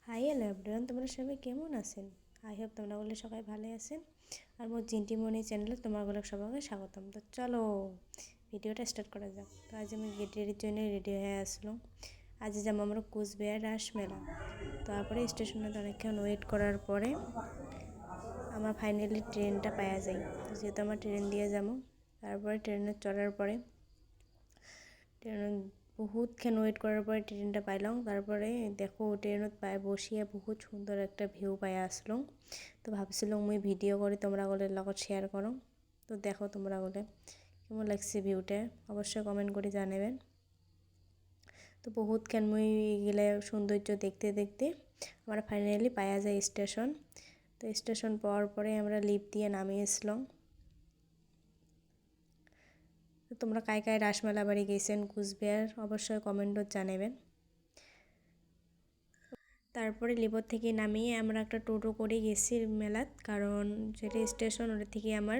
Hi hello everyone, তোমরা সবাই কেমন আছেন? আই হোপ তোমরা বলে সবাই ভালো আছেন। আর মোর জিন্টিমণি চ্যানেলে তোমাগুলো সবাইকে স্বাগতম। তো চলো ভিডিওটা স্টার্ট করা যাক। তো আজ আমি গেট রেডির জন্য রেডি হয়ে আসলাম। আজ যাবো আমরা কুচবিহার রাস মেলা। তারপরে স্টেশনে অনেকক্ষণ ওয়েট করার পরে আমার ফাইনালি ট্রেনটা পাওয়া যায়। তো যেহেতু আমার ট্রেন দিয়ে যাবো, তারপরে ট্রেনে চড়ার পরে ট্রেন বহুতক্ষণ ওয়েট করার পরে ট্রেনটা পাইলাম। তারপরে দেখো ট্রেনত পায়ে বসিয়ে বহুত সুন্দর একটা ভিউ পাই আসলাম। তো ভাবছিলাম মুই ভিডিও করে তোমরা গলে লগত শেয়ার করো। তো দেখো তোমরা গলে কেমন লাগছে ভিউটা, অবশ্যই কমেন্ট করে জানাবেন। তো বহুতক্ষণ মুই গেলে সৌন্দর্য দেখতে দেখতে আমরা ফাইনালি পাওয়া যায় স্টেশন। তো স্টেশন পাওয়ার পরে আমরা লিফট দিয়ে নামিয়েছিলাম। তোমরা কায় কায় রাসমেলা বাড়ি গেছেন কুচবিহার অবশ্যই কমেন্টত জানাবেন। তারপরে লিবর থেকে নামিয়ে আমরা একটা টোটো করে গেছি মেলাত, কারণ যেটা স্টেশন ওটা থেকে আমার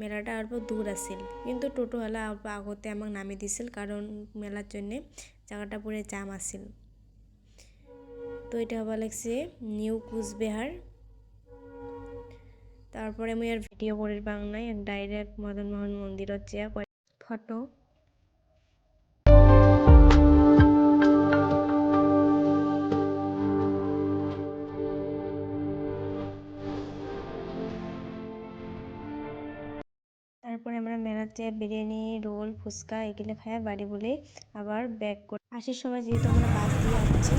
মেলাটা অল্প দূর আছিল। কিন্তু টোটোওয়ালা অল্প আগতে আমাকে নামিয়ে দিছিল, কারণ মেলার জন্যে জায়গাটা পুরো জাম আছিল। তো এটা হবার লাগছে নিউ কুচবিহার। তারপরে আমি আর ভিডিও করির পাং নাই, ডাইরেক্ট মদন মোহন মন্দিরত যা ফটো। তারপরে আমরা মেলার চেয়ে বিরিয়ানি, রোল, ফুচকা এগুলো খাই বাড়ি বলে আবার ব্যাক করে আসার সময় যেহেতু আমরা বাস দিয়ে আসছি,